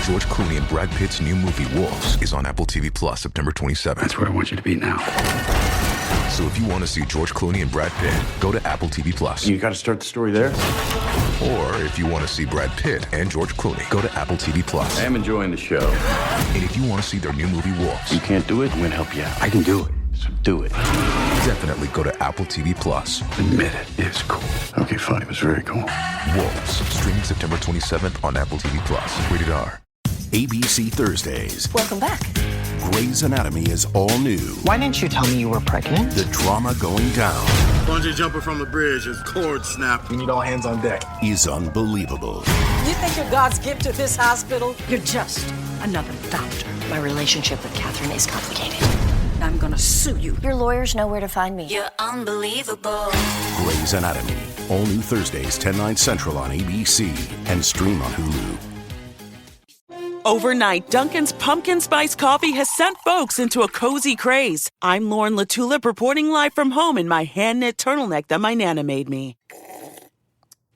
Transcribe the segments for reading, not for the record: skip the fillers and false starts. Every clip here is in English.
George Clooney and Brad Pitt's new movie, Wolves, is on Apple TV Plus September 27th. That's where I want you to be now. So if you want to see George Clooney and Brad Pitt, go to Apple TV Plus. You got to start the story there. Or if you want to see Brad Pitt and George Clooney, go to Apple TV Plus. I am enjoying the show. And if you want to see their new movie, Wolves, You can't do it, I'm going to help you out. I can do it, so do it. definitely go to Apple TV Plus. Admit it, it's cool. Okay, fine, it was very cool. Wolves, streaming September 27th on Apple TV Plus. Rated R. ABC Thursdays. Welcome back. Grey's Anatomy is all new. Why didn't you tell me you were pregnant? The drama going down Bungee jumping from the bridge, his cord snapped. We need all hands on deck. is unbelievable. You think you're God's gift to this hospital? You're just another doctor. My relationship with Catherine is complicated. I'm gonna sue you. Your lawyers know where to find me. You're unbelievable. Grey's Anatomy. All new Thursdays, 10/9 Central on ABC and stream on Hulu. Overnight, Duncan's pumpkin spice coffee has sent folks into a cozy craze. I'm Lauren LaTulip reporting live from home in my hand-knit turtleneck that my Nana made me.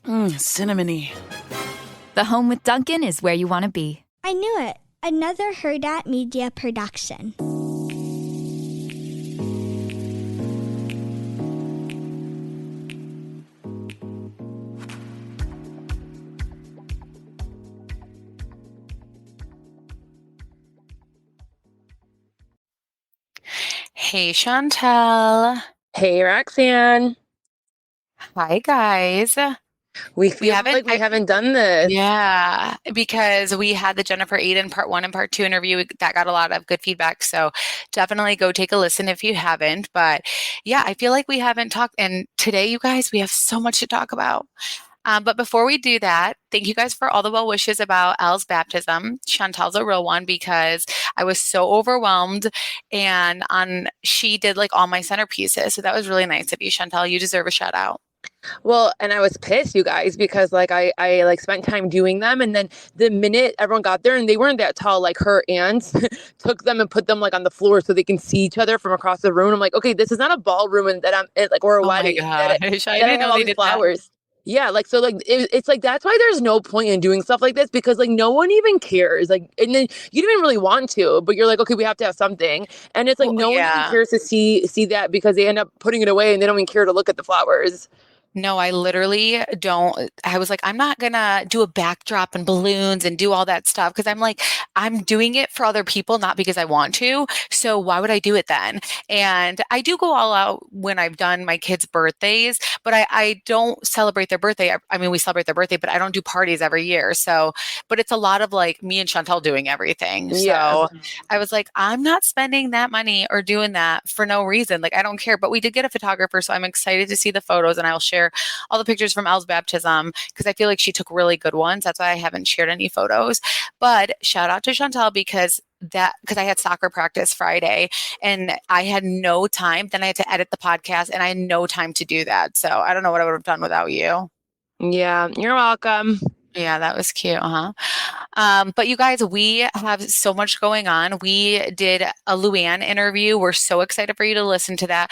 Cinnamony. The home with Duncan is where you want to be. I knew it. Another Herdat Media production. Hey, Chantel. Hey, Roxanne. Hi, guys. We haven't done this. Yeah, because we had the Jennifer Aiden part 1 and part 2 interview that got a lot of good feedback. So definitely go take a listen if you haven't. But yeah, I feel like we haven't talked. And today, you guys, we have so much to talk about. But before we do that, thank you guys for all the well wishes about Elle's baptism. Chantel's a real one because I was so overwhelmed, and she did like all my centerpieces. So that was really nice of you, Chantel. You deserve a shout out. Well, and I was pissed, you guys, because like I like spent time doing them, and then the minute everyone got there and they weren't that tall, like her aunts took them and put them like on the floor so they can see each other from across the room. I'm like, okay, this is not a ballroom and that I'm like or a wedding. I didn't know they did flowers. That. Yeah, like so, like it's like that's why there's no point in doing stuff like this because like no one even cares. Like, and then you don't even really want to, but you're like, okay, we have to have something, and it's like no one even cares to see that because they end up putting it away and they don't even care to look at the flowers. No, I literally don't. I was like, I'm not going to do a backdrop and balloons and do all that stuff because I'm like, I'm doing it for other people, not because I want to. So why would I do it then? And I do go all out when I've done my kids' birthdays, but I don't celebrate their birthday. I mean, we celebrate their birthday, but I don't do parties every year. So, but it's a lot of like me and Chantel doing everything. Yeah. So I was like, I'm not spending that money or doing that for no reason. Like, I don't care. But we did get a photographer, so I'm excited to see the photos, and I'll share all the pictures from Elle's baptism because I feel like she took really good ones. That's why I haven't shared any photos. But shout out to Chantel because I had soccer practice Friday and I had no time. Then I had to edit the podcast and I had no time to do that. So I don't know what I would have done without you. Yeah, you're welcome. Yeah, that was cute. But you guys, we have so much going on. We did a Luann interview. We're so excited for you to listen to that.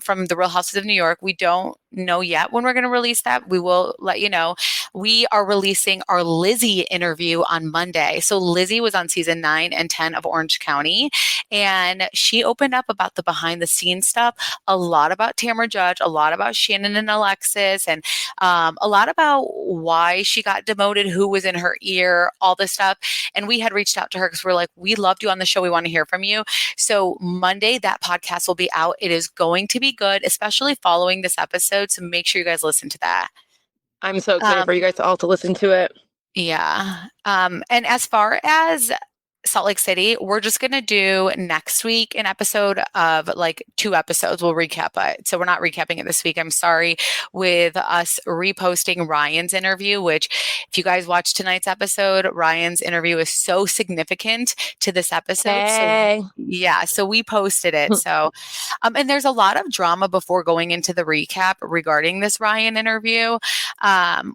From the Real Houses of New York, we don't know yet when we're going to release that. We will let you know. We are releasing our Lizzie interview on Monday. So Lizzie was on season 9 and 10 of Orange County, and she opened up about the behind the scenes stuff, a lot about Tamra Judge, a lot about Shannon and Alexis, and a lot about why she got demoted, who was in her ear, all this stuff. And we had reached out to her because we're like, we loved you on the show. We want to hear from you. So Monday, that podcast will be out. It is going to be good, especially following this episode. So make sure you guys listen to that. I'm so excited for you guys all to listen to it. Yeah. And as far as Salt Lake City, we're just going to do next week an episode of like 2 episodes. We'll recap it. So we're not recapping it this week. I'm sorry, with us reposting Ryan's interview, which if you guys watch tonight's episode, Ryan's interview is so significant to this episode. Hey. So we posted it. So, and there's a lot of drama before going into the recap regarding this Ryan interview.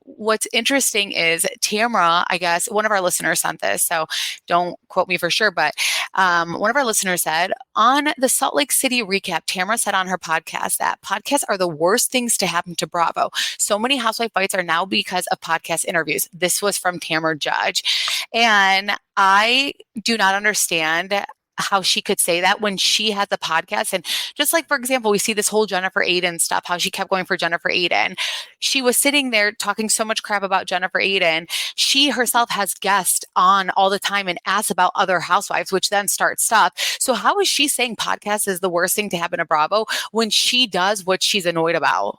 What's interesting is Tamra, I guess, one of our listeners sent this, so don't quote me for sure, but one of our listeners said on the Salt Lake City recap, Tamra said on her podcast that podcasts are the worst things to happen to Bravo. So many housewife fights are now because of podcast interviews. This was from Tamra Judge. And I do not understand how she could say that when she has a podcast. And just like, for example, we see this whole Jennifer Aiden stuff, how she kept going for Jennifer Aiden. She was sitting there talking so much crap about Jennifer Aiden. She herself has guests on all the time and asks about other housewives, which then starts stuff. So how is she saying podcast is the worst thing to happen to Bravo when she does what she's annoyed about?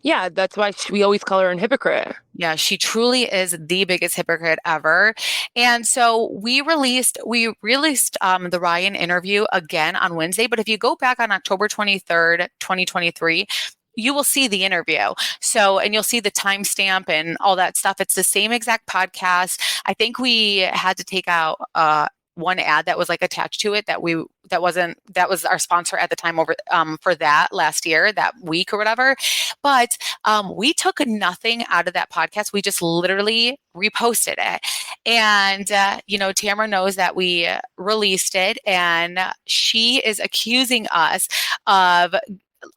Yeah, that's why we always call her a hypocrite. Yeah, she truly is the biggest hypocrite ever. And so we released the Ryan interview again on Wednesday. But if you go back on October 23rd, 2023, you will see the interview. So, and you'll see the timestamp and all that stuff. It's the same exact podcast. I think we had to take out one ad that was like attached to it that was our sponsor at the time over for that last year, that week or whatever. But we took nothing out of that podcast. We just literally reposted it. And, Tamra knows that we released it, and she is accusing us of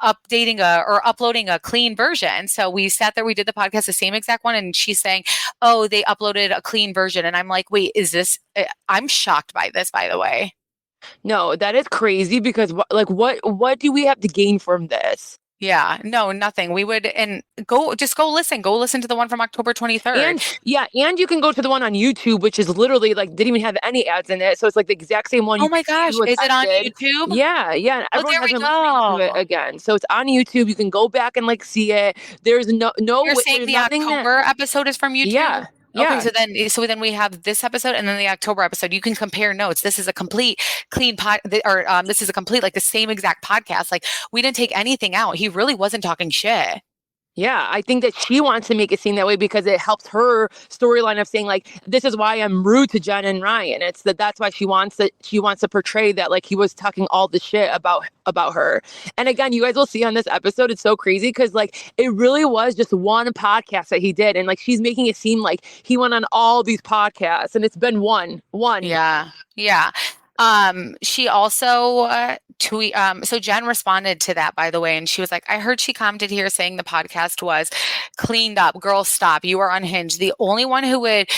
updating or uploading a clean version. So we sat there, we did the podcast, the same exact one. And she's saying, oh, they uploaded a clean version. And I'm like, wait, is this, I'm shocked by this, by the way. No, that is crazy because what do we have to gain from this? Yeah, no, nothing. We would, and go listen to the one from October 23rd. And you can go to the one on YouTube, which is literally didn't even have any ads in it. So it's like the exact same one. Oh my gosh. Is it on YouTube? Yeah. And everyone has been listening to it again. So it's on YouTube. You can go back and see it. There's no, you're saying the October episode is from YouTube? Yeah. Okay, so then we have this episode and then the October episode. You can compare notes. This is a complete clean this is a complete the same exact podcast. We didn't take anything out. He really wasn't talking shit. Yeah, I think that she wants to make it seem that way because it helps her storyline of saying this is why I'm rude to Jen and Ryan. It's that's why she wants to portray that he was talking all the shit about her. And again, you guys will see on this episode, it's so crazy because it really was just one podcast that he did, and she's making it seem like he went on all these podcasts, and it's been one. Yeah. She also so Jen responded to that, by the way, and she was like, I heard she commented here saying the podcast was cleaned up. Girl, stop. You are unhinged. The only one who would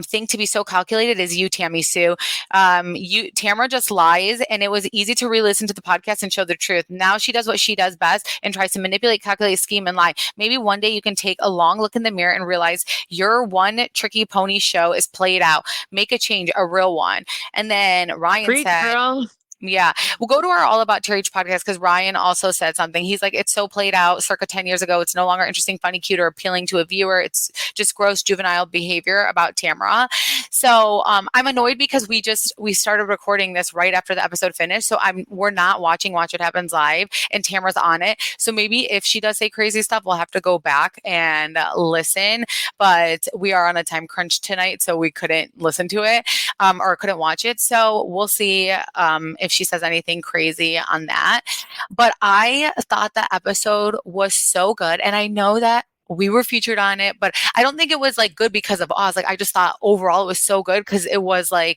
think to be so calculated is you, Tammy Sue. Tamra just lies, and it was easy to re-listen to the podcast and show the truth. Now she does what she does best and tries to manipulate, calculate, scheme, and lie. Maybe one day you can take a long look in the mirror and realize your one tricky pony show is played out. Make a change, a real one. And then Ryan said, girl. Yeah. We'll go to our All About TRH podcast because Ryan also said something. He's like, it's so played out circa 10 years ago. It's no longer interesting, funny, cute, or appealing to a viewer. It's just gross juvenile behavior about Tamra. So I'm annoyed because we started recording this right after the episode finished. So we're not watching Watch What Happens Live, and Tamra's on it. So maybe if she does say crazy stuff, we'll have to go back and listen. But we are on a time crunch tonight, so we couldn't listen to it or couldn't watch it. So we'll see if she says anything crazy on that. But I thought the episode was so good. And I know that we were featured on it, but I don't think it was good because of us. I just thought overall it was so good because it was there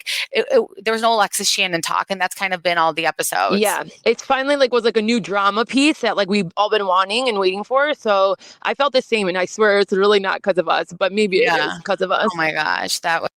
was no Alexis Shannon talk, and that's kind of been all the episodes. Yeah, it's finally was a new drama piece that we've all been wanting and waiting for. So I felt the same, and I swear it's really not because of us, but maybe it is because of us. Oh my gosh, that was.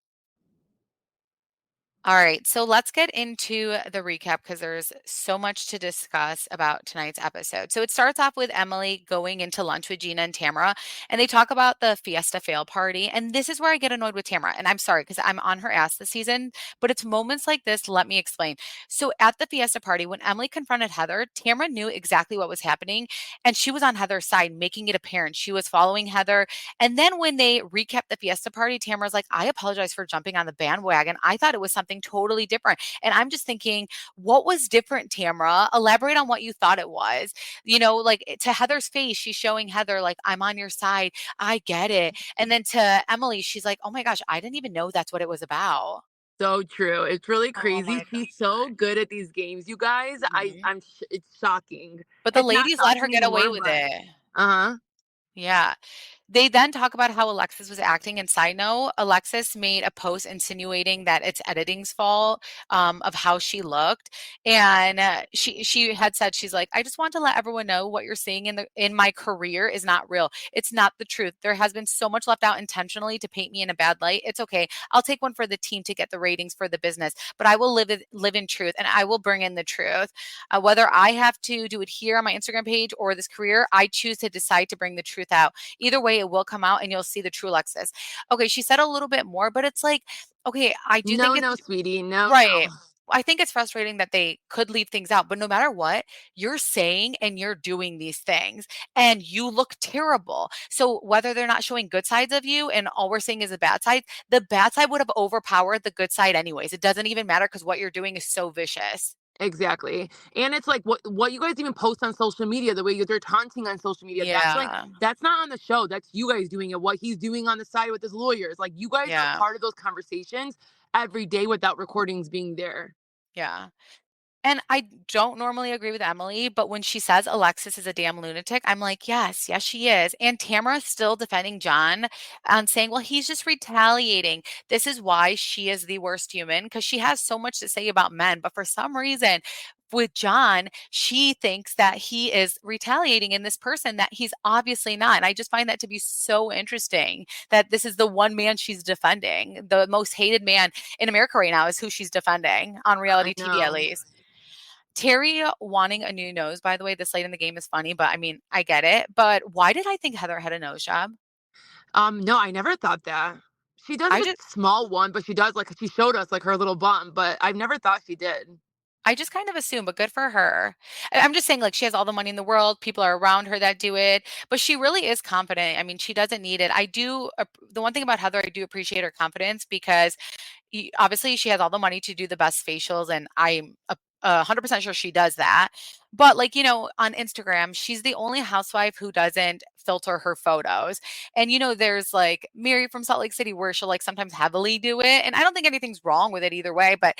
All right, so let's get into the recap because there's so much to discuss about tonight's episode. So it starts off with Emily going into lunch with Gina and Tamra, and they talk about the Fiesta fail party. And this is where I get annoyed with Tamra. And I'm sorry because I'm on her ass this season, but it's moments like this. Let me explain. So at the Fiesta party, when Emily confronted Heather, Tamra knew exactly what was happening, and she was on Heather's side, making it apparent she was following Heather. And then when they recapped the Fiesta party, Tamra's like, I apologize for jumping on the bandwagon. I thought it was something totally different. And I'm just thinking, what was different, Tamra? Elaborate on what you thought it was. To Heather's face, she's showing Heather, I'm on your side. I get it. And then to Emily, she's like, oh my gosh, I didn't even know that's what it was about. So true. It's really crazy. She's so good at these games, you guys. Mm-hmm. It's shocking. But the ladies let her get away with it. Uh-huh. Yeah. They then talk about how Alexis was acting. And side note, Alexis made a post insinuating that it's editing's fault of how she looked. And she had said, she's like, I just want to let everyone know what you're seeing in my career is not real. It's not the truth. There has been so much left out intentionally to paint me in a bad light. It's okay. I'll take one for the team to get the ratings for the business, but I will live in truth, and I will bring in the truth. Whether I have to do it here on my Instagram page or this career, I choose to decide to bring the truth out. Either way, it will come out and you'll see the true Alexis. Okay, she said a little bit more, but it's like, okay, I do think No, it's sweetie. No, right. no. I think it's frustrating that they could leave things out, but no matter what, you're saying and you're doing these things and you look terrible. So whether they're not showing good sides of you and all we're seeing is the bad side would have overpowered the good side anyways. It doesn't even matter because what you're doing is so vicious. Exactly. And it's like what you guys even post on social media, the way they're taunting on social media, Yeah. that's not on the show. That's you guys doing it. What he's doing on the side with his lawyers. Like you guys are Yeah. part of those conversations every day without recordings being there. Yeah. And I don't normally agree with Emily, but when she says Alexis is a damn lunatic, I'm like, yes, yes, she is. And Tamara's still defending John and saying, well, he's just retaliating. This is why she is the worst human because she has so much to say about men. But for some reason, with John, she thinks that he is retaliating in this person that he's obviously not. And I just find that to be so interesting that this is the one man she's defending. The most hated man in America right now is who she's defending on reality I TV, at know. least. Terry wanting a new nose, by the way, this late in the game is funny, but I mean, I get it. But why did I think Heather had a nose job? No, I never thought that. She does I a just small one, but she does like she showed us like her little bump, but I've never thought she did. I just kind of assume, but good for her. I'm just saying, like, she has all the money in the world. People are around her that do it, but she really is confident. I mean, she doesn't need it. The one thing about Heather, I do appreciate her confidence because obviously she has all the money to do the best facials, and I'm 100% sure she does that. But like, on Instagram, she's the only housewife who doesn't filter her photos. And there's like Mary from Salt Lake City where she'll like sometimes heavily do it. And I don't think anything's wrong with it either way, but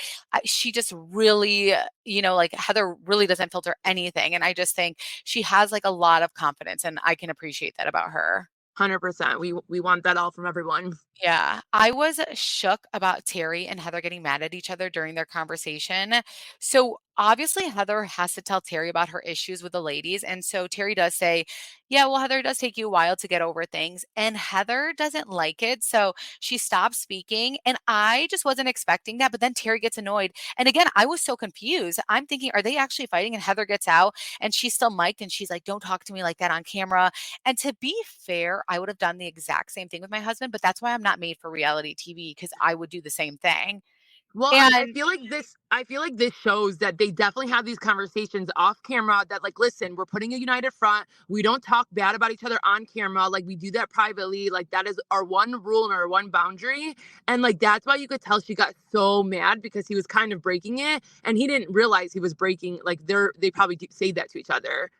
she just really, like Heather really doesn't filter anything. And I just think she has like a lot of confidence, and I can appreciate that about her. 100%. We want that all from everyone. Yeah, I was shook about Terry and Heather getting mad at each other during their conversation. So obviously, Heather has to tell Terry about her issues with the ladies. And so Terry does say, yeah, well, Heather, it does take you a while to get over things. And Heather doesn't like it. So she stops speaking. And I just wasn't expecting that. But then Terry gets annoyed. And again, I was so confused. I'm thinking, are they actually fighting? And Heather gets out and she's still mic'd and she's like, don't talk to me like that on camera. And to be fair, I would have done the exact same thing with my husband. But that's why I'm not made for reality TV because I would do the same thing. Well, I And feel like this shows that they definitely have these conversations off camera that like, listen, we're putting a united front. We don't talk bad about each other on camera. Like we do that privately. Like that is our one rule and our one boundary. And like that's why you could tell she got so mad because he was kind of breaking it and he didn't realize he was breaking. Like they probably say that to each other.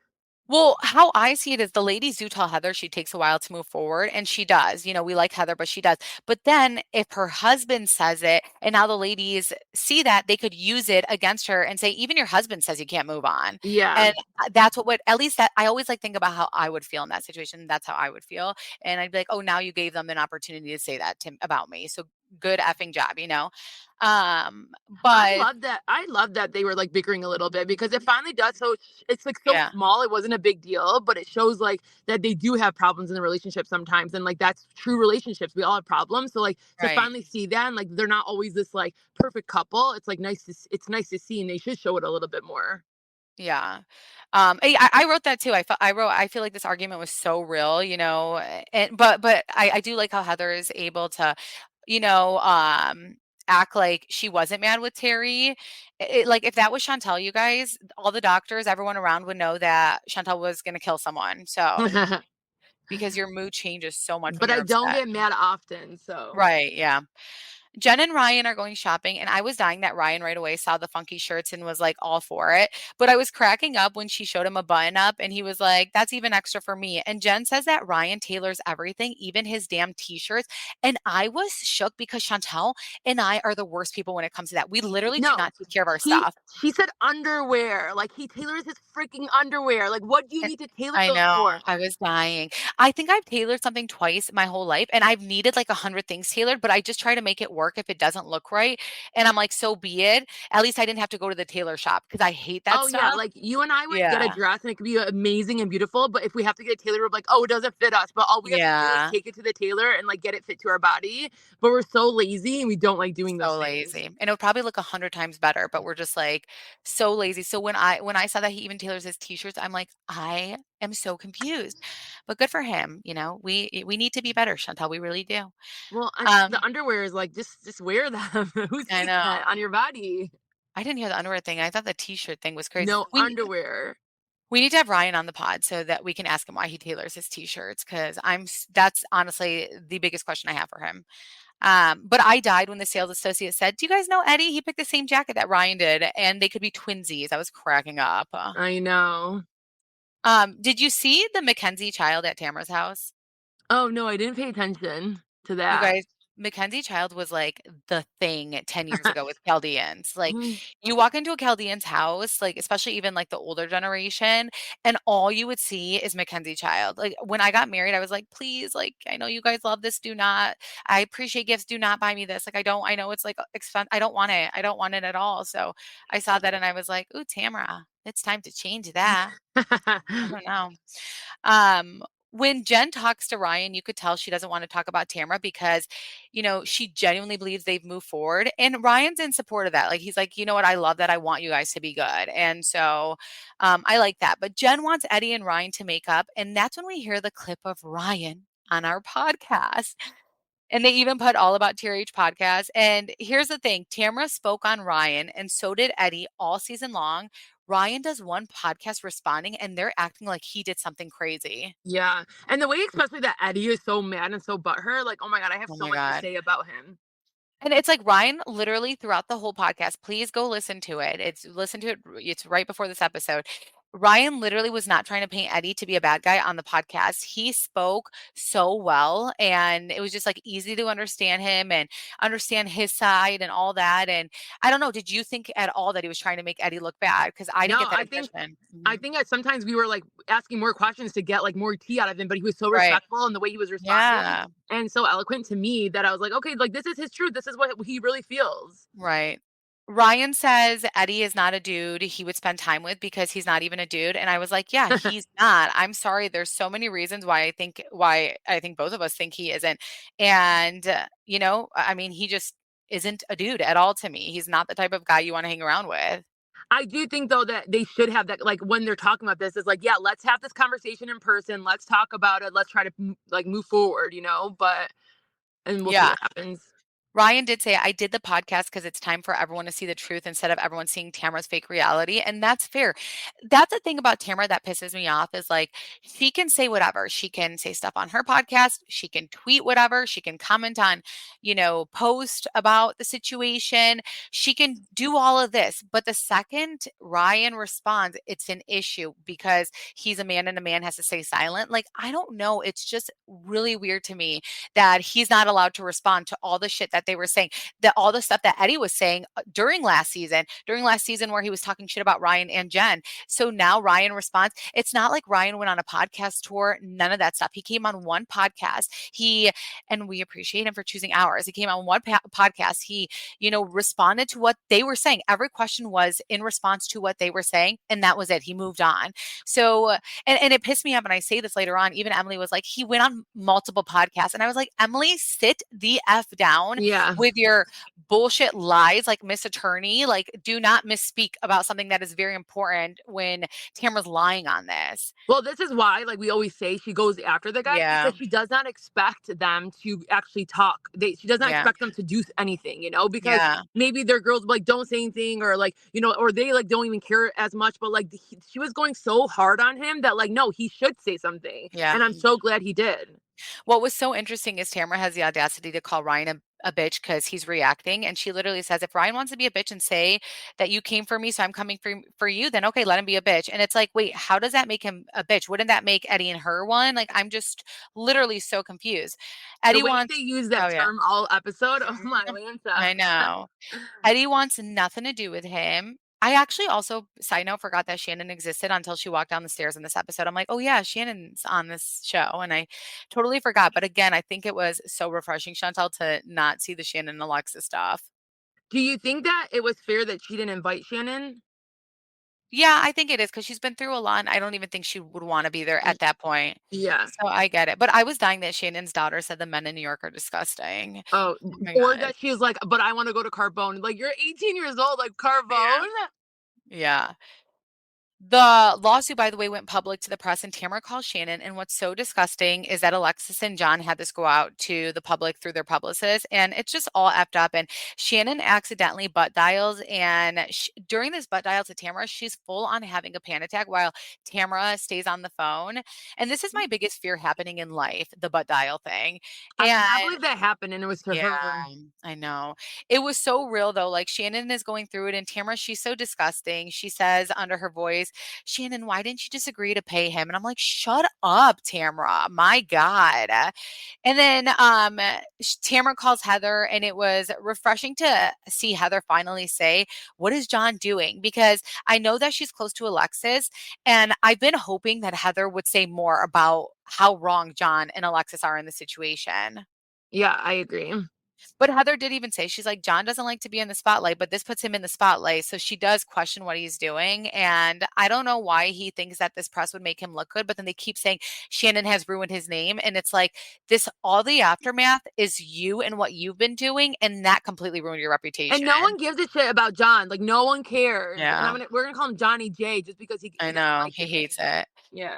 well, how I see it is the ladies do tell Heather she takes a while to move forward, and she does. We like Heather, but she does. But then if her husband says it, and now the ladies see that, they could use it against her and say, even your husband says you can't move on. Yeah. And that's what would, at least that I always like think about how I would feel in that situation. That's how I would feel. And I'd be like, oh, now you gave them an opportunity to say that about me. So good effing job. I But love that. I love that they were like bickering a little bit because it finally does. So it's like so yeah, small. It wasn't a big deal, but it shows like that they do have problems in the relationship sometimes. And like that's true relationships. We all have problems. So like to right. finally see that and like they're not always this like perfect couple. It's like it's nice to see and they should show it a little bit more. Yeah. I wrote that too. I feel like this argument was so real, but I do like how Heather is able to, you know, um, act like she wasn't mad with Terry. Like if that was Chantel, you guys, all the doctors, everyone around would know that Chantel was going to kill someone. So because your mood changes so much when But you're I don't upset. get mad often. So Right. Yeah. Jen and Ryan are going shopping, and I was dying that Ryan right away saw the funky shirts and was like all for it. But I was cracking up when she showed him a button up and he was like, that's even extra for me. And Jen says that Ryan tailors everything, even his damn t-shirts. And I was shook because Chantel and I are the worst people when it comes to that. We literally do No, not take care of our stuff. she said underwear. Like, he tailors his freaking underwear. Like, what do you need to tailor I those know. for? I was dying. I think I've tailored something twice my whole life, and I've needed like 100 things tailored, but I just try to make it work if it doesn't look right. And I'm like, so be it. At least I didn't have to go to the tailor shop because I hate that Oh yeah, stuff. like you and I would get a Yeah. dress and it could be amazing and beautiful, but if we have to get a tailor, we're like, oh, it doesn't fit us. But all we have to do is Yeah. take it to the tailor and like get it fit to our body. But we're so lazy and we don't like doing those So things. lazy. And it would probably look 100 times better, but we're just like so lazy. So when I saw that he even tailors his t-shirts, I'm like, I am so confused. But good for him. We need to be better, Chantal. We really do. Well, the Um, underwear is like just wear them. Who's I saying that know. on your body? I didn't hear the underwear thing. I thought the t-shirt thing was crazy. No We underwear. we need to have Ryan on the pod so that we can ask him why he tailors his t-shirts because that's honestly the biggest question I have for him. But I died when the sales associate said, "Do you guys know Eddie? He picked the same jacket that Ryan did, and they could be twinsies." I was cracking up. I know. Did you see the Mackenzie child at Tamra's house? Oh no, I didn't pay attention to You that. guys, Mackenzie Child was like the thing 10 years ago with Chaldeans. Like, Mm. you walk into a Chaldean's house, like, especially even like the older generation, and all you would see is Mackenzie Child. Like, when I got married, I was like, please, like, I know you guys love this. I appreciate gifts. Do not buy me this. Like, I know it's like expensive. I don't want it. I don't want it at all. So I saw that and I was like, ooh, Tamara, it's time to change that. I don't know. Um, when Jen talks to Ryan, you could tell she doesn't want to talk about Tamara because, she genuinely believes they've moved forward. And Ryan's in support of that. Like, he's like, you know what? I love that. I want you guys to be good. And so I like that. But Jen wants Eddie and Ryan to make up. And that's when we hear the clip of Ryan on our podcast. And they even put all about TRH podcast. And here's the thing, Tamara spoke on Ryan, and so did Eddie all season long. Ryan does one podcast responding, and they're acting like he did something crazy. Yeah, and the way especially that Eddie is so mad and so butthurt, like, oh my god, I have Oh so my much to God. say about him. And it's like Ryan literally throughout the whole podcast, please go listen to it. It's right before this episode. Ryan literally was not trying to paint Eddie to be a bad guy on the podcast. He spoke so well and it was just like easy to understand him and understand his side and all that. And I don't know, did you think at all that he was trying to make Eddie look bad? Because I didn't No, get that I impression. Mhm. think that sometimes we were like asking more questions to get like more tea out of him, but he was so Right. respectful in the way he was responding Yeah. and so eloquent to me that I was like, okay, like this is his truth. This is what he really feels. Right. Ryan says Eddie is not a dude he would spend time with because he's not even a dude. And I was like, yeah, he's not. I'm sorry. There's so many reasons why I think both of us think he isn't. And, I mean, he just isn't a dude at all to me. He's not the type of guy you want to hang around with. I do think though that they should have that, like when they're talking about this, is like, yeah, let's have this conversation in person. Let's talk about it. Let's try to like move forward, but and we'll see Yeah. what happens. Ryan did say, I did the podcast because it's time for everyone to see the truth instead of everyone seeing Tamara's fake reality. And that's fair. That's the thing about Tamara that pisses me off is like, she can say whatever. She can say stuff on her podcast. She can tweet whatever. She can comment on, post about the situation. She can do all of this. But the second Ryan responds, it's an issue because he's a man and a man has to stay silent. Like, I don't know. It's just really weird to me that he's not allowed to respond to all the shit that they were saying, that all the stuff that Eddie was saying during last season where he was talking shit about Ryan and Jen. So now Ryan responds. It's not like Ryan went on a podcast tour, none of that stuff. He came on one podcast. And we appreciate him for choosing ours. He came on one podcast. He, responded to what they were saying. Every question was in response to what they were saying. And that was it. He moved on. So, and it pissed me off. And I say this later on, even Emily was like, he went on multiple podcasts. And I was like, Emily, sit the F down Yeah. with your bullshit lies, like Miss Attorney. Like, do not misspeak about something that is very important when Tamara's lying on this. Well, this is why, like we always say, she goes after the guys Yeah. because she does not expect them to actually talk. She does not Yeah. expect them to do anything, because Yeah. maybe their girls like don't say anything or like, or they like don't even care as much. But like she was going so hard on him that like, no, he should say something. Yeah. And I'm so glad he did. What was so interesting is Tamara has the audacity to call Ryan a bitch because he's reacting. And she literally says, if Ryan wants to be a bitch and say that you came for me, so I'm coming for you, then okay, let him be a bitch. And it's like, wait, how does that make him a bitch? Wouldn't that make Eddie and her one? Like, I'm just literally so confused. The Eddie way wants, they use oh that yeah, term all episode, oh my Mhm. Lanta. I know. Eddie wants nothing to do with him. I actually also, side note, forgot that Shannon existed until she walked down the stairs in this episode. I'm like, oh yeah, Shannon's on this show. And I totally forgot. But again, I think it was so refreshing, Chantal, to not see the Shannon and Alexis stuff. Do you think that it was fair that she didn't invite Shannon? Yeah, I think it is because she's been through a lot. And I don't even think she would want to be there Y- at that point. Yeah. So I get it. But I was dying that Shannon's daughter said the men in New York are disgusting. Oh, Oh my or God. that she was like, but I want to go to Carbone. Like, you're 18 years old, like Yeah. Carbone? Yeah. The lawsuit, by the way, went public to the press, and Tamra calls Shannon. And what's so disgusting is that Alexis and John had this go out to the public through their publicist, and it's just all effed up. And Shannon accidentally butt dials, and during this butt dial to Tamra, she's full on having a panic attack while Tamra stays on the phone. And this is my biggest fear happening in life, the butt dial thing. I cannot And believe that happened and it was to yeah, her. I know. It was so real though. Like Shannon is going through it, and Tamara, she's so disgusting. She says under her voice, Shannon, why didn't you just agree to pay him? And I'm like, shut up, Tamara. My God. And then Tamara calls Heather, and it was refreshing to see Heather finally say, what is John doing? Because I know that she's close to Alexis, and I've been hoping that Heather would say more about how wrong John and Alexis are in the situation. Yeah, I agree. But Heather did even say, she's like, John doesn't like to be in the spotlight, but this puts him in the spotlight. So she does question what he's doing. And I don't know why he thinks that this press would make him look good, but then they keep saying Shannon has ruined his name. And it's like, this, all the aftermath is you and what you've been doing. And that completely ruined your reputation. And no one gives a shit about John. Like, no one cares. And Yeah, we're gonna call him Johnny J just because I he doesn't know. like He the hates name. it. Yeah.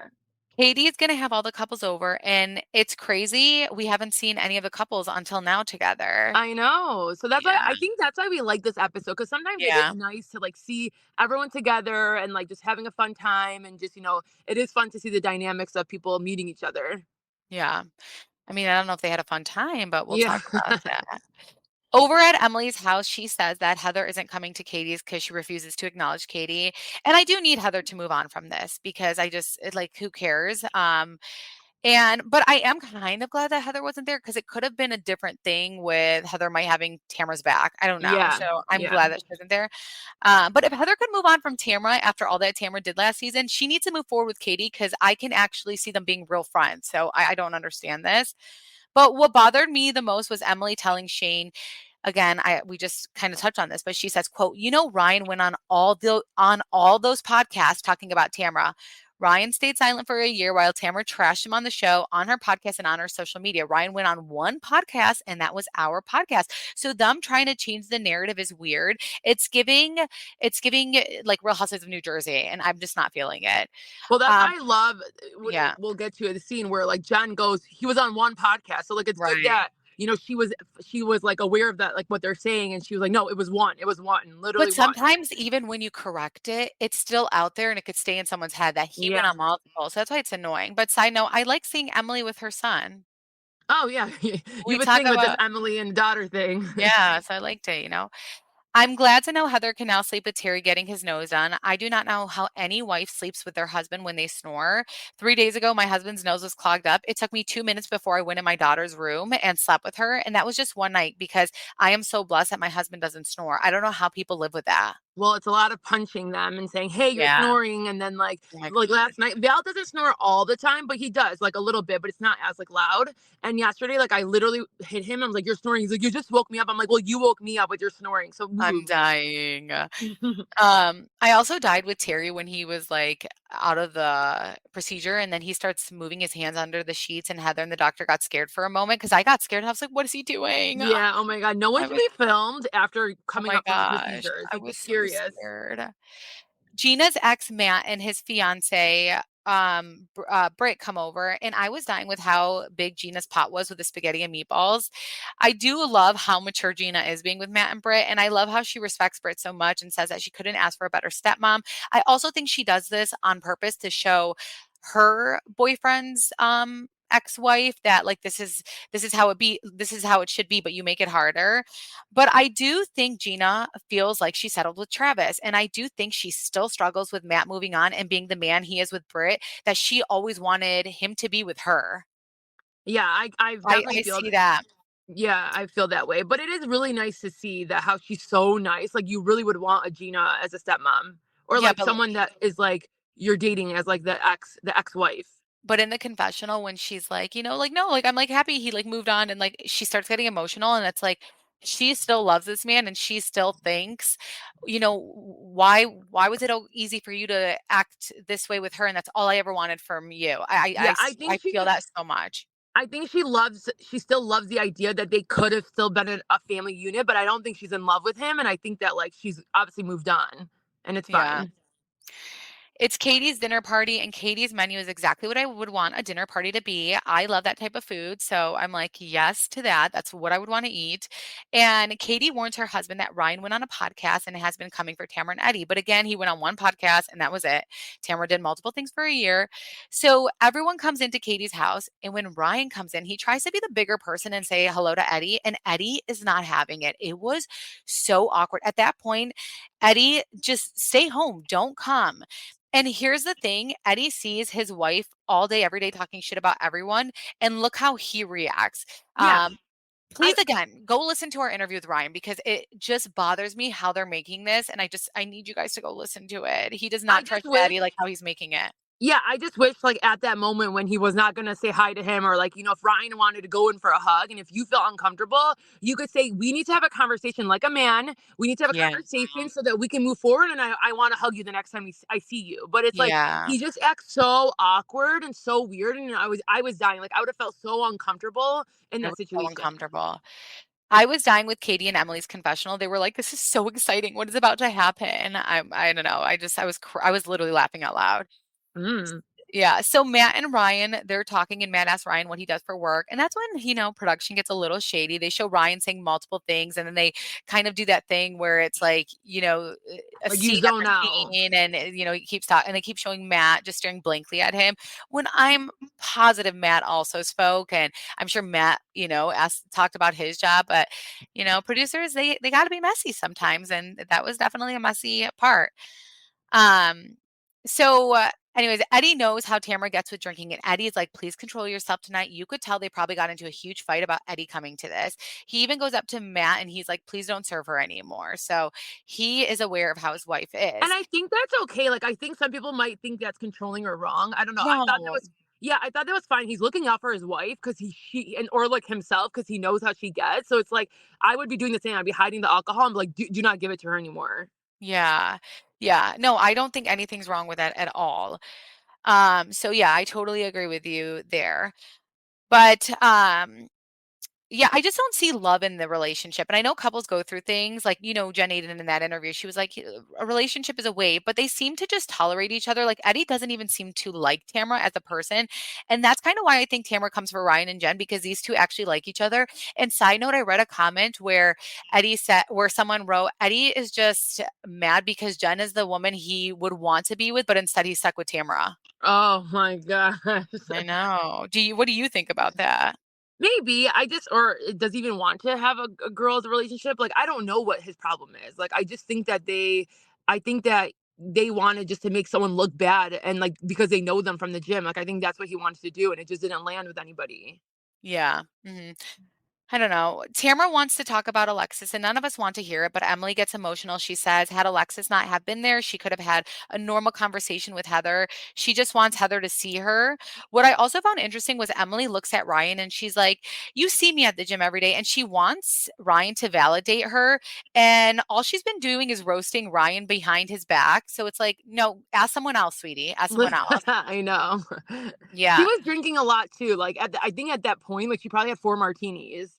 Katie is going to have all the couples over, and it's crazy. We haven't seen any of the couples until now together. I know. So that's why Yeah. I think that's why we like this episode, because sometimes it is Yeah. nice to like see everyone together and like just having a fun time, and just, it is fun to see the dynamics of people meeting each other. Yeah. I mean, I don't know if they had a fun time, but we'll Yeah. talk about that. Over at Emily's house, she says that Heather isn't coming to Katie's because she refuses to acknowledge Katie. And I do need Heather to move on from this because like, who cares? But I am kind of glad that Heather wasn't there because it could have been a different thing with Heather might having Tamara's back. I don't know. Yeah. So I'm Yeah. glad that she wasn't there. But if Heather could move on from Tamara after all that Tamara did last season, she needs to move forward with Katie because I can actually see them being real friends. So I don't understand this. But what bothered me the most was Emily telling Shane, again, we just kind of touched on this, but she says, quote, Ryan went on all those podcasts talking about Tamara. Ryan stayed silent for a year while Tamara trashed him on the show, on her podcast, and on her social media. Ryan went on one podcast, and that was our podcast. So them trying to change the narrative is weird. It's giving like Real Housewives of New Jersey, and I'm just not feeling it. Well, that's Um, I love. yeah, We'll get to the scene where like John goes. He was on one podcast, so like it's good right. that she was like aware of that, like what they're saying, and she was like, no, it was one. It was one. Literally But one. sometimes even when you correct it, it's still out there and it could stay in someone's head that he went Yeah. on multiple. So that's why it's annoying. But side note, I like seeing Emily with her son. Oh yeah. We You've been talk seeing with this about, Emily and daughter thing. yeah, so I liked it. I'm glad to know Heather can now sleep with Terry getting his nose done. I do not know how any wife sleeps with their husband when they snore. 3 days ago, my husband's nose was clogged up. It took me 2 minutes before I went in my daughter's room and slept with her. And that was just one night because I am so blessed that my husband doesn't snore. I don't know how people live with that. Well, it's a lot of punching them and saying, "Hey, you're Yeah. snoring," and then Like, like last night, Val doesn't snore all the time, but he does like a little bit, but it's not as like loud. And yesterday, like I literally hit him. I was like, "You're snoring." He's like, "You just woke me up." I'm like, "Well, you woke me up with your snoring, so I'm move." dying. I also died with Terry when he was like out of the procedure and then he starts moving his hands under the sheets and Heather and the doctor got scared for a moment because I got scared. I was like, what is he doing? Yeah. Oh my god, no one I should was, be filmed after oh coming my up from the gosh, procedures. I Like, be was so serious. scared. Gina's ex Matt and his fiance Britt come over and I was dying with how big Gina's pot was with the spaghetti and meatballs. I do love how mature Gina is being with Matt and Britt, and I love how she respects Britt so much and says that she couldn't ask for a better stepmom. I also think she does this on purpose to show her boyfriend's ex-wife that like this is how it should be, but you make it harder. But I do think Gina feels like she settled with Travis, and I do think she still struggles with Matt moving on and being the man he is with Britt, that she always wanted him to be with her. Yeah, I definitely I feel see that. yeah, I feel that way. But it is really nice to see that how she's so nice. Like you really would want a Gina as a stepmom. Or Yeah, like someone that is like you're dating as like the ex-wife. but in the confessional when she's like, like, "No, like, I'm, like, happy he, like, moved on," and, like, she starts getting emotional, and it's like, she still loves this man, and she still thinks, why was it o easy for you to act this way with her, and that's all I ever wanted from you? Yeah, I I think she feel just that so much. I think she still loves the idea that they could have still been a family unit, but I don't think she's in love with him. And I think that like she's obviously moved on and it's Yeah. fine. It's Katie's dinner party, and Katie's menu is exactly what I would want a dinner party to be. I love that type of food, so I'm like, yes to that. That's what I would want to eat. And Katie warns her husband that Ryan went on a podcast and has been coming for Tamara and Eddie. But again, he went on one podcast and that was it. Tamara did multiple things for a year. So everyone comes into Katie's house, and when Ryan comes in, he tries to be the bigger person and say hello to Eddie, and Eddie is not having it. It was so awkward. At that point, Eddie, just stay home, don't come. And here's the thing, Eddie sees his wife all day, every day talking shit about everyone, and look how he reacts. Yeah. Please, again, go listen to our interview with Ryan because it just bothers me how they're making this, and I need you guys to go listen to it. He does I not just trust wish Eddie like how he's making it. Yeah, I just wish like at that moment when he was not gonna say hi to him, or like, if Ryan wanted to go in for a hug and if you felt uncomfortable, you could say, we need to have a conversation like a man. We need to have a Yeah. conversation so that we can move forward. And I want to hug you the next time I see you. But it's like Yeah. he just acts so awkward and so weird. And I was dying. Like I would have felt so uncomfortable in It that was so situation. uncomfortable. I was dying with Katie and Emily's confessional. They were like, "This is so exciting. What is about to happen?" I don't know. I was literally laughing out loud. Mm. Yeah, so Matt and Ryan, they're talking, and Matt asks Ryan what he does for work, and that's when, production gets a little shady. They show Ryan saying multiple things, and then they kind of do that thing where it's like, a Like you scene zone after out. scene, and, he keeps talking, and they keep showing Matt just staring blankly at him, when I'm positive Matt also spoke, and I'm sure Matt, talked about his job, but, producers, they gotta be messy sometimes, and that was definitely a messy part. Um, anyways, Eddie knows how Tamara gets with drinking, and Eddie's like, please control yourself tonight. You could tell they probably got into a huge fight about Eddie coming to this. He even goes up to Matt and he's like, please don't serve her anymore. So he is aware of how his wife And is. I think that's okay. Like I think some people might think that's controlling or wrong. I don't know. No. I thought that was fine. He's looking out for his wife because or like himself because he knows how she gets. So it's like I would be doing the same. I'd be hiding the alcohol and be like, do not give it to her anymore. Yeah. Yeah. No, I don't think anything's wrong with that at all. So yeah, I totally agree with you there. But yeah, I just don't see love in the relationship. And I know couples go through things like, Jen Aiden in that interview, she was like, a relationship is a wave, but they seem to just tolerate each other. Like Eddie doesn't even seem to like Tamara as a person. And that's kind of why I think Tamara comes for Ryan and Jen, because these two actually like each other. And side note, I read a comment where where someone wrote, Eddie is just mad because Jen is the woman he would want to be with, but instead he's stuck with Tamara. Oh my gosh. I know. What do you think about that? Maybe or does he even want to have a girl's relationship? Like, I don't know what his problem is. Like, I think that they wanted just to make someone look bad and like because they know them from the gym. Like, I think that's what he wants to do. And it just didn't land with anybody. Yeah. I don't know. Tamara wants to talk about Alexis, and none of us want to hear it, but Emily gets emotional. She says, had Alexis not have been there, she could have had a normal conversation with Heather. She just wants Heather to see her. What I also found interesting was Emily looks at Ryan and she's like, you see me at the gym every day. And she wants Ryan to validate her. And all she's been doing is roasting Ryan behind his back. So it's like, no, ask someone else, sweetie. Ask someone else. I know. Yeah. She was drinking a lot too. Like I think at that point, like she probably had 4 martinis.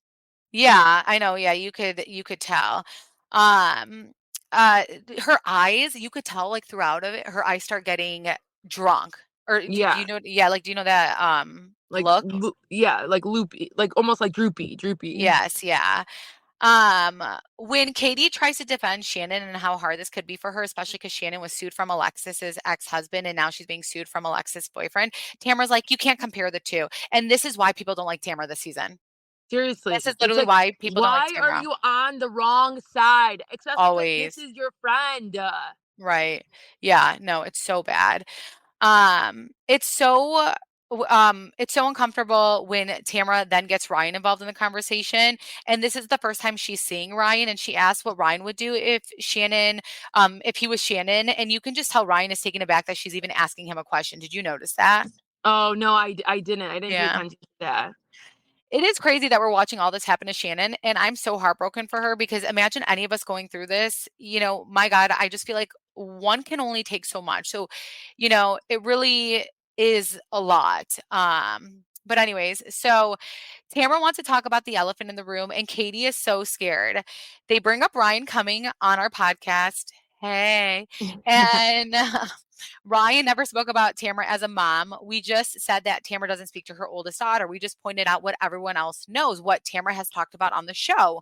Yeah, I know. Yeah, you could tell. Um, her eyes, you could tell like throughout of it, her eyes start getting drunk. Or do Yeah. you know? Yeah, like do you know that Like look? yeah, like loopy, like almost like droopy. Yes, yeah. When Katie tries to defend Shannon and how hard this could be for her, especially because Shannon was sued from Alexis's ex-husband and now she's being sued from Alexis' boyfriend, Tamra's like, you can't compare the two. And this is why people don't like Tamra this season. Seriously. This is literally why people don't like Tamra. Why are you on the wrong side? Especially Always. this is your friend. Right. Yeah, no, it's so bad. It's so uncomfortable when Tamra then gets Ryan involved in the conversation. And this is the first time she's seeing Ryan, and she asks what Ryan would do if he was Shannon. And you can just tell Ryan is taken aback that she's even asking him a question. Did you notice that? Oh no, I didn't. I didn't pay Yeah. attention to that. It is crazy that we're watching all this happen to Shannon, and I'm so heartbroken for her because imagine any of us going through this. My God, I just feel like one can only take so much. So, it really is a lot. But anyways, so Tamra wants to talk about the elephant in the room, and Katie is so scared. They bring up Ryan coming on our podcast. Hey, and Ryan never spoke about Tamra as a mom. We just said that Tamra doesn't speak to her oldest daughter. We just pointed out what everyone else knows, what Tamra has talked about on the show.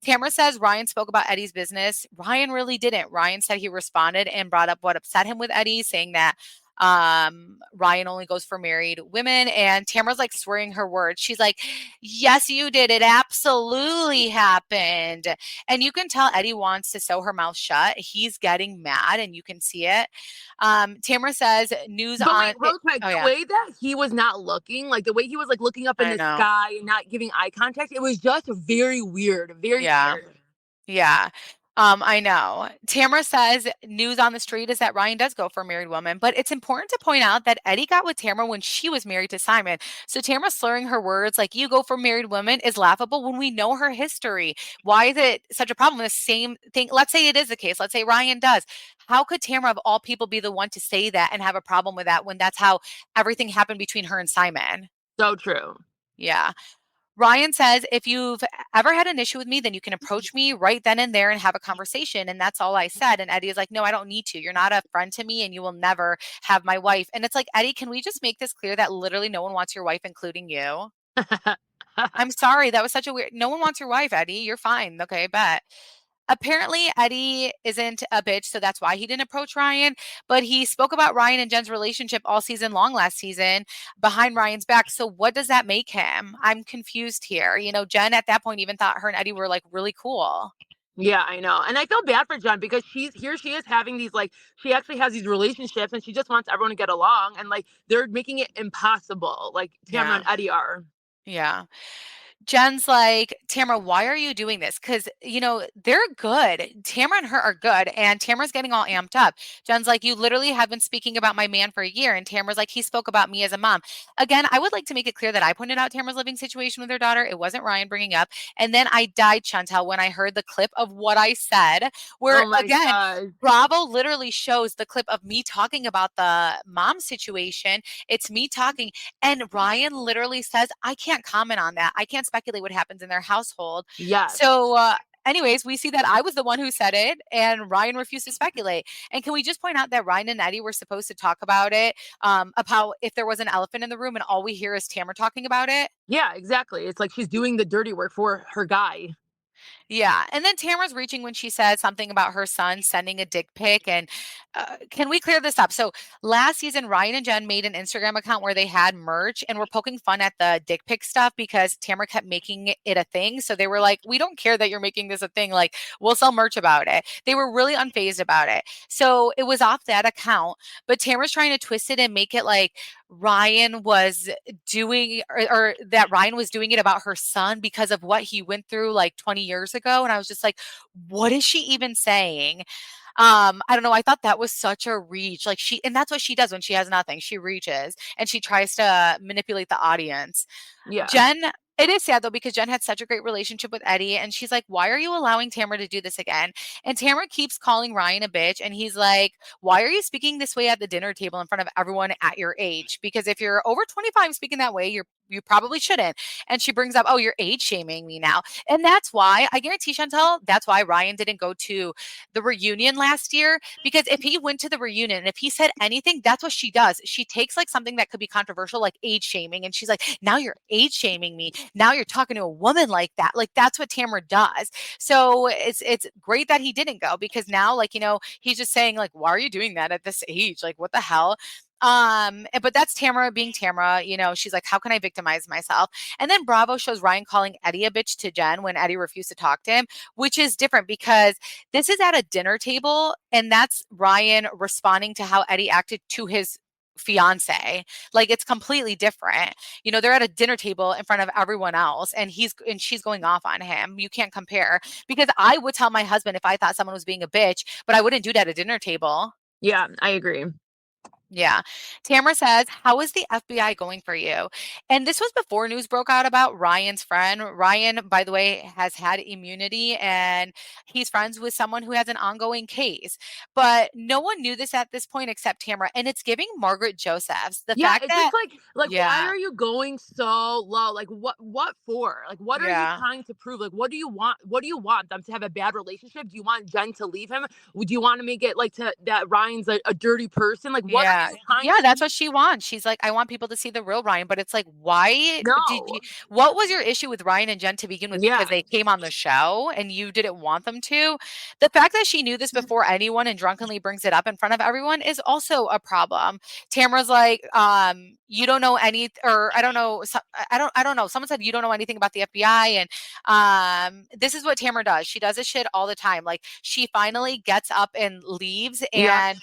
Tamra says Ryan spoke about Eddie's business. Ryan really didn't. Ryan said he responded and brought up what upset him with Eddie, saying that Ryan only goes for married women. And Tamra's like swearing her words. She's like, yes, you did. It absolutely happened. And you can tell Eddie wants to sew her mouth shut. He's getting mad and you can see it. Tamra says news but on wait, real quick, the way that he was not looking, like the way he was like looking up in the sky and not giving eye contact, it was just very weird. Very weird. Yeah. I know. Tamra says news on the street is that Ryan does go for a married woman, but it's important to point out that Eddie got with Tamra when she was married to Simon. So Tamra slurring her words like you go for married women is laughable when we know her history. Why is it such a problem? The same thing. Let's say it is the case. Let's say Ryan does. How could Tamra of all people be the one to say that and have a problem with that when that's how everything happened between her and Simon? So true. Yeah. Ryan says, if you've ever had an issue with me, then you can approach me right then and there and have a conversation. And that's all I said. And Eddie is like, no, I don't need to. You're not a friend to me and you will never have my wife. And it's like, Eddie, can we just make this clear that literally no one wants your wife, including you? I'm sorry. That was such a weird, no one wants your wife, Eddie. You're fine. Okay, bet. Apparently, Eddie isn't a bitch, so that's why he didn't approach Ryan. But he spoke about Ryan and Jen's relationship all season long last season behind Ryan's back. So what does that make him? I'm confused here. Jen at that point even thought her and Eddie were like really cool. Yeah, I know. And I feel bad for Jen because she is having these she actually has these relationships and she just wants everyone to get along. And they're making it impossible. Like Tamra and Eddie are. Yeah. Jen's like, Tamra, why are you doing this? Because, they're good. Tamra and her are good. And Tamra's getting all amped up. Jen's like, you literally have been speaking about my man for a year. And Tamra's like, he spoke about me as a mom. Again, I would like to make it clear that I pointed out Tamra's living situation with her daughter. It wasn't Ryan bringing up. And then I died, Chantel, when I heard the clip of what I said, where, again, Bravo literally shows the clip of me talking about the mom situation. It's me talking. And Ryan literally says, I can't comment on that. I can't speculate what happens in their household. Yeah. So anyways, we see that I was the one who said it and Ryan refused to speculate. And can we just point out that Ryan and Eddie were supposed to talk about it, about if there was an elephant in the room and all we hear is Tamra talking about it? Yeah, exactly. It's like she's doing the dirty work for her guy. Yeah. And then Tamra's reaching when she said something about her son sending a dick pic. And can we clear this up? So last season, Ryan and Jen made an Instagram account where they had merch and were poking fun at the dick pic stuff because Tamra kept making it a thing. So they were like, we don't care that you're making this a thing. Like, we'll sell merch about it. They were really unfazed about it. So it was off that account. But Tamra's trying to twist it and make it like Ryan was doing or that Ryan was doing it about her son because of what he went through like 20 years ago. And I was just like, what is she even saying? I don't know. I thought that was such a reach. And that's what she does when she has nothing. She reaches and she tries to manipulate the audience. Yeah. Jen, it is sad though, because Jen had such a great relationship with Eddie and she's like, why are you allowing Tamra to do this again? And Tamra keeps calling Ryan a bitch. And he's like, why are you speaking this way at the dinner table in front of everyone at your age? Because if you're over 25 speaking that way, you probably shouldn't. And she brings up, oh, you're age shaming me now. And that's why, I guarantee, Chantel, that's why Ryan didn't go to the reunion last year, because if he went to the reunion and if he said anything, that's what she does. She takes like something that could be controversial, like age shaming, and she's like, now you're age shaming me. Now you're talking to a woman like that. Like that's what Tamra does. So it's great that he didn't go, because now, like, he's just saying like, why are you doing that at this age? Like, what the hell? But that's Tamra being Tamra. She's like, how can I victimize myself? And then Bravo shows Ryan calling Eddie a bitch to Jen when Eddie refused to talk to him, which is different because this is at a dinner table, and that's Ryan responding to how Eddie acted to his fiance. Like, it's completely different. They're at a dinner table in front of everyone else, and she's going off on him. You can't compare, because I would tell my husband if I thought someone was being a bitch, but I wouldn't do that at a dinner table. Yeah, I agree. Yeah. Tamra says, how is the FBI going for you? And this was before news broke out about Ryan's friend. Ryan, by the way, has had immunity, and he's friends with someone who has an ongoing case. But no one knew this at this point except Tamra. And it's giving Margaret Josephs. The fact it's that, just like why are you going so low? Like what for? Like what are you trying to prove? Like what do you want? What do you want them to have a bad relationship? Do you want Jen to leave him? Do you want to make it like that Ryan's a dirty person? Like what are you trying to that's what she wants. She's like, I want people to see the real Ryan. But it's like, why what was your issue with Ryan and Jen to begin with? Because they came on the show and you didn't want them to. The fact that she knew this before anyone and drunkenly brings it up in front of everyone is also a problem. Tamra's like, you don't know any, or I don't know. I don't know. Someone said you don't know anything about the FBI. And this is what Tamra does. She does this shit all the time. Like, she finally gets up and leaves, and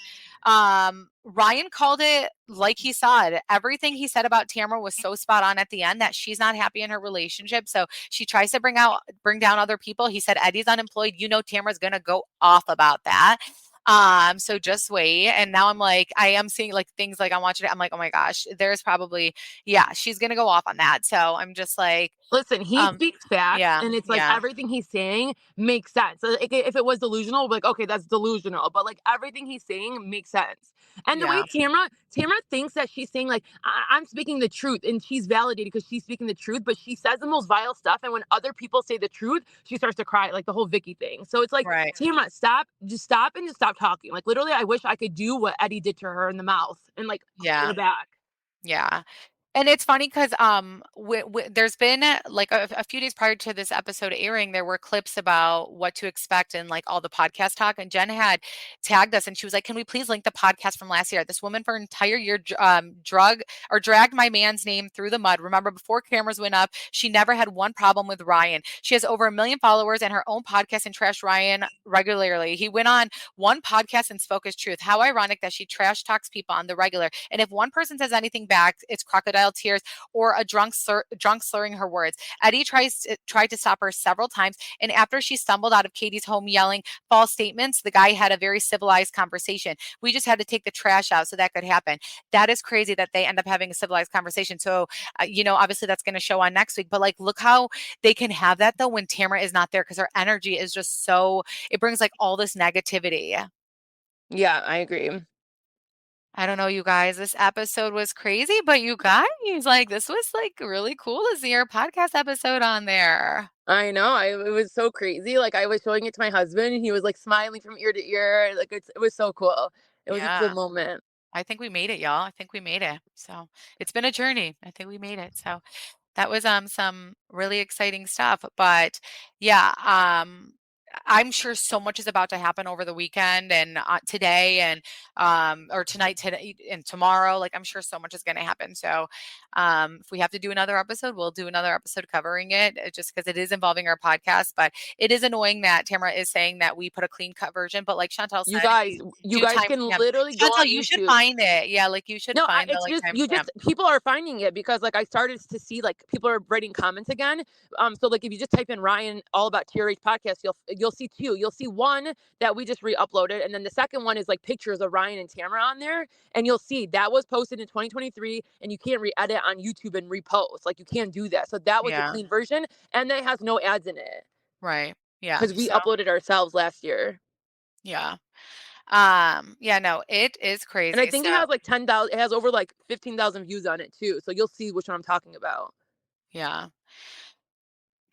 Ryan called it like he saw it. Everything he said about Tamra was so spot on at the end, that she's not happy in her relationship. So she tries to bring down other people. He said Eddie's unemployed. Tamra's gonna go off about that. So just wait. And now I'm like, I am seeing like things like I'm watching it. I'm like, oh my gosh, there's probably, she's going to go off on that. So I'm just like, listen, he speaks facts, and it's like everything he's saying makes sense. So if it was delusional, like, okay, that's delusional, but like everything he's saying makes sense. And the way Tamra thinks that she's saying like, I'm speaking the truth, and she's validated because she's speaking the truth, but she says the most vile stuff. And when other people say the truth, she starts to cry, like the whole Vicky thing. So it's like, Tamra, just stop talking. Like literally, I wish I could do what Eddie did to her in the mouth and like her back. Yeah. And it's funny because there's been like a few days prior to this episode airing, there were clips about what to expect and like all the podcast talk. And Jen had tagged us, and she was like, can we please link the podcast from last year? This woman for an entire year dragged my man's name through the mud. Remember, before cameras went up, she never had one problem with Ryan. She has over 1 million followers and her own podcast, and trashed Ryan regularly. He went on one podcast and spoke his truth. How ironic that she trash talks people on the regular. And if one person says anything back, it's crocodile tears or a drunk slurring her words. Eddie tried to stop her several times, and after she stumbled out of Katie's home yelling false statements, the guy had a very civilized conversation. We just had to take the trash out so that could happen. That is crazy that they end up having a civilized conversation. So, obviously that's going to show on next week, but like, look how they can have that though when Tamra is not there, because her energy is just so, it brings like all this negativity. Yeah, I agree. I don't know, you guys, this episode was crazy, but you guys, like, this was like really cool to see your podcast episode on there. I know. It was so crazy. Like, I was showing it to my husband, and he was like smiling from ear to ear. Like, it was so cool. It was a cool moment. I think we made it, y'all. I think we made it. So it's been a journey. I think we made it. So that was some really exciting stuff. But I'm sure so much is about to happen over the weekend and today and or tonight, today and tomorrow. Like, I'm sure so much is going to happen. So if we have to do another episode, we'll do another episode covering it, just because it is involving our podcast. But it is annoying that Tamra is saying that we put a clean cut version. But like Chantel said, you guys can literally go on YouTube. You should find it. Yeah, like you should find it. Like, people are finding it because like I started to see like people are writing comments again. So like if you just type in Ryan all about TRH podcast, you'll see two. You'll see one that we just re-uploaded, and then the second one is like pictures of Ryan and Tamra on there, and you'll see that was posted in 2023, and you can't re-edit on YouTube and repost. Like, you can't do that. So that was the clean version, and it has no ads in it. Right. Yeah. Because we uploaded ourselves last year. Yeah. No, it is crazy. And I think it has like 10,000. It has over like 15,000 views on it too. So you'll see which one I'm talking about. Yeah.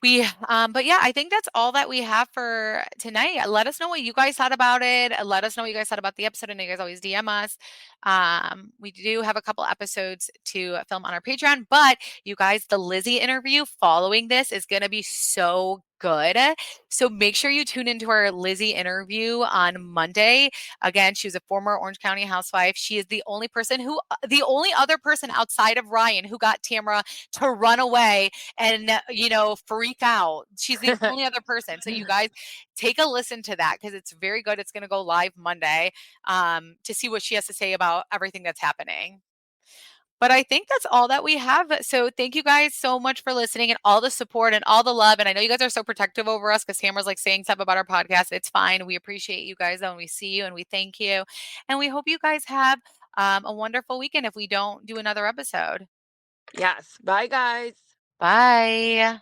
But yeah, I think that's all that we have for tonight. Let us know what you guys thought about it. Let us know what you guys thought about the episode. I know you guys always DM us. We do have a couple episodes to film on our Patreon, but you guys, the Lizzie interview following this is going to be so good. So make sure you tune into our Lizzie interview on Monday. Again, she was a former Orange County housewife. She is the only other person outside of Ryan who got Tamra to run away and, freak out. She's the only other person. So you guys take a listen to that because it's very good. It's going to go live Monday to see what she has to say about everything that's happening. But I think that's all that we have. So thank you guys so much for listening and all the support and all the love. And I know you guys are so protective over us because Tamara's like saying stuff about our podcast. It's fine. We appreciate you guys though, and we see you and we thank you. And we hope you guys have a wonderful weekend if we don't do another episode. Yes. Bye, guys. Bye.